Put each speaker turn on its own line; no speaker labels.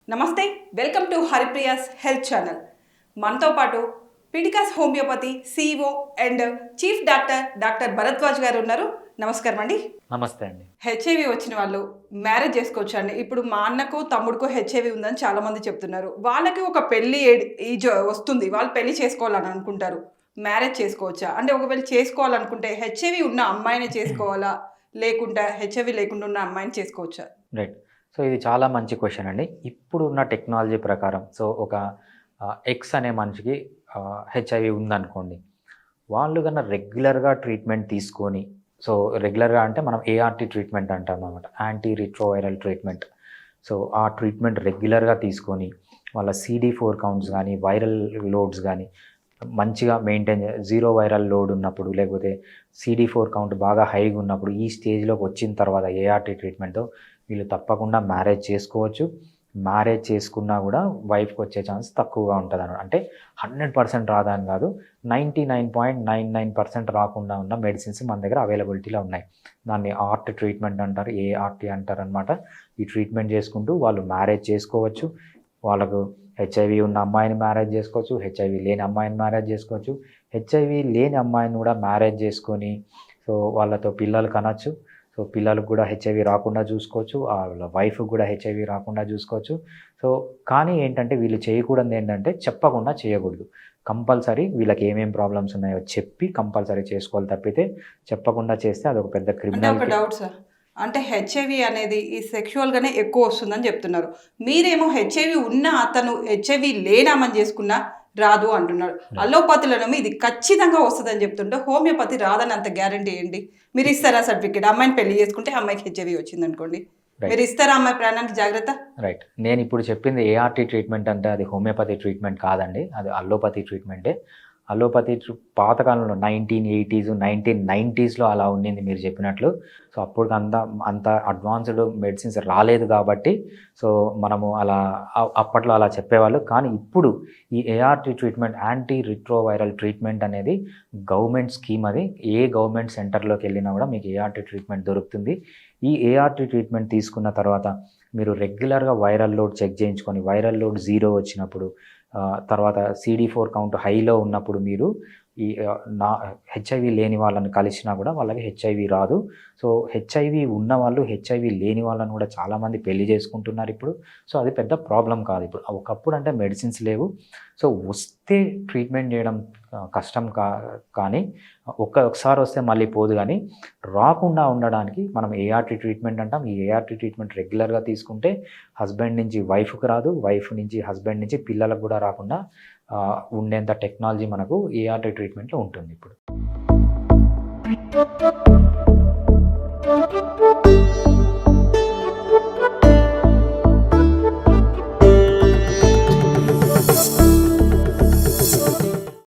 నమస్తే, welcome to Haripriya's health channel. మనతో పాటు పిడికాస్ homeopathy CEO and chief doctor Bharadwaj గారు ఉన్నారు. నమస్కారం అండి.
నమస్తే అండి.
హెచ్ఐవి వచ్చిన వాళ్ళు మ్యారేజ్ చేసుకోవచ్చు అండి. ఇప్పుడు మా అన్నకు తమ్ముడుకు హెచ్ఐవి ఉందని చాలా మంది చెప్తున్నారు. వాళ్ళకి ఒక పెళ్లి ఏజ్ వస్తుంది, వాళ్ళు పెళ్లి చేసుకోవాలని అనుకుంటారు. మ్యారేజ్ చేసుకోవచ్చా? అంటే ఒకవేళ చేసుకోవాలనుకుంటే హెచ్ఐవి ఉన్న అమ్మాయిని చేసుకోవాలా, లేకుంటే హెచ్ఐవి లేకుండా ఉన్న అమ్మాయిని చేసుకోవచ్చా?
రైట్. సో ఇది చాలా మంచి క్వశ్చన్ అండి. ఇప్పుడున్న టెక్నాలజీ ప్రకారం ఒక ఎక్స్ అనే మనిషికి హెచ్ఐవి ఉందనుకోండి, వాళ్ళు కన్నా రెగ్యులర్గా ట్రీట్మెంట్ తీసుకొని, సో రెగ్యులర్గా అంటే మనం ART ట్రీట్మెంట్ అంటాం అన్నమాట, యాంటీ రిట్రోవైరల్ ట్రీట్మెంట్. సో ఆ ట్రీట్మెంట్ రెగ్యులర్గా తీసుకొని వాళ్ళ CD4 కౌంట్స్ కానీ వైరల్ లోడ్స్ కానీ మంచిగా మెయింటైన్, జీరో వైరల్ లోడ్ ఉన్నప్పుడు, లేకపోతే CD4 కౌంట్ బాగా హైగా ఉన్నప్పుడు, ఈ స్టేజ్లోకి వచ్చిన తర్వాత ART ట్రీట్మెంట్తో వీళ్ళు తప్పకుండా మ్యారేజ్ చేసుకోవచ్చు. మ్యారేజ్ చేసుకున్నా కూడా వైఫ్కి వచ్చే ఛాన్స్ తక్కువగా ఉంటుంది అన్నమాట. అంటే 100% రాదని కాదు, 99.99% రాకుండా ఉన్న మెడిసిన్స్ మన దగ్గర అవైలబిలిటీలో ఉన్నాయి. దాన్ని ఆర్ట్ ట్రీట్మెంట్ అంటారు, ART అంటారు అనమాట. ఈ ట్రీట్మెంట్ చేసుకుంటూ వాళ్ళు మ్యారేజ్ చేసుకోవచ్చు. వాళ్ళకు హెచ్ఐవి ఉన్న అమ్మాయిని మ్యారేజ్ చేసుకోవచ్చు, హెచ్ఐవి లేని అమ్మాయిని మ్యారేజ్ చేసుకోవచ్చు. హెచ్ఐవి లేని అమ్మాయిని కూడా మ్యారేజ్ చేసుకొని సో వాళ్ళతో పిల్లలు కనొచ్చు. సో పిల్లలకు కూడా హెచ్ఐవి రాకుండా చూసుకోవచ్చు, వాళ్ళ వైఫ్కి కూడా హెచ్ఐవి రాకుండా చూసుకోవచ్చు. సో కానీ ఏంటంటే వీళ్ళు చేయకూడదు ఏంటంటే చెప్పకుండా చేయకూడదు. కంపల్సరీ వీళ్ళకి ఏమేమి ప్రాబ్లమ్స్ ఉన్నాయో చెప్పి కంపల్సరీ చేసుకోవాలి. తప్పితే చెప్పకుండా చేస్తే అదొక పెద్ద క్రిమినల్.
ఒక డౌట్ సార్, అంటే హెచ్ఐవి అనేది ఈ సెక్షువల్గానే ఎక్కువ వస్తుందని చెప్తున్నారు. మీరేమో హెచ్ఐవి ఉన్న అతను హెచ్ఐవి లేనామని చేసుకున్నా రాదు అంటున్నారు. అలోపతిలోనేమో ఇది ఖచ్చితంగా వస్తుందని చెప్తుంటే హోమియోపతి రాదని అంత గ్యారంటీ ఏంటి? మీరు ఇస్తారా సర్టిఫికేట్? అమ్మాయిని పెళ్లి చేసుకుంటే అమ్మాయికి హెచ్ఐవి వచ్చింది అనుకోండి, మీరు ఇస్తారా అమ్మాయి ప్రాణానికి జాగ్రత్త?
రైట్. నేను ఇప్పుడు చెప్పింది ART ట్రీట్మెంట్ అంటే అది హోమియోపతి ట్రీట్మెంట్ కాదండి, అది అల్లోపతి ట్రీట్మెంటే. అలోపతి పాతకాలంలో 1980s 1990sలో అలా ఉండింది మీరు చెప్పినట్లు. సో అప్పుడు అంత అడ్వాన్స్డ్ మెడిసిన్స్ రాలేదు కాబట్టి సో మనము అలా అప్పట్లో అలా చెప్పేవాళ్ళు. కానీ ఇప్పుడు ఈ ART treatment, anti retroviral treatment అనేది గవర్నమెంట్ స్కీమ్. అది ఏ గవర్నమెంట్ సెంటర్లోకి వెళ్ళినా కూడా మీకు ART ట్రీట్మెంట్ దొరుకుతుంది. ఈ ART ట్రీట్మెంట్ తీసుకున్న తర్వాత మీరు రెగ్యులర్గా వైరల్ లోడ్ చెక్ చేయించుకొని, వైరల్ లోడ్ 0 వచ్చినప్పుడు, తర్వాత CD4 కౌంట్ హైలో ఉన్నప్పుడు మీరు ఈ హెచ్ఐవి లేని వాళ్ళని కలిసినా కూడా వాళ్ళకి హెచ్ఐవి రాదు. సో హెచ్ఐవి ఉన్న వాళ్ళు హెచ్ఐవి లేని వాళ్ళని కూడా చాలామంది పెళ్లి చేసుకుంటున్నారు ఇప్పుడు. సో అది పెద్ద ప్రాబ్లం కాదు ఇప్పుడు. ఒకప్పుడు అంటే మెడిసిన్స్ లేవు, సో వస్తే ట్రీట్మెంట్ చేయడం కష్టం కానీ ఒకసారి వస్తే మళ్ళీ పోదు. కానీ రాకుండా ఉండడానికి మనం ART ట్రీట్మెంట్ అంటాం. ఈ ART ట్రీట్మెంట్ రెగ్యులర్గా తీసుకుంటే హస్బెండ్ నుంచి వైఫ్కి రాదు, వైఫ్ నుంచి హస్బెండ్ నుంచి పిల్లలకు కూడా రాకుండా ఉండేంత టెక్నాలజీ మనకు ART ట్రీట్మెంట్లో ఉంటుంది ఇప్పుడు.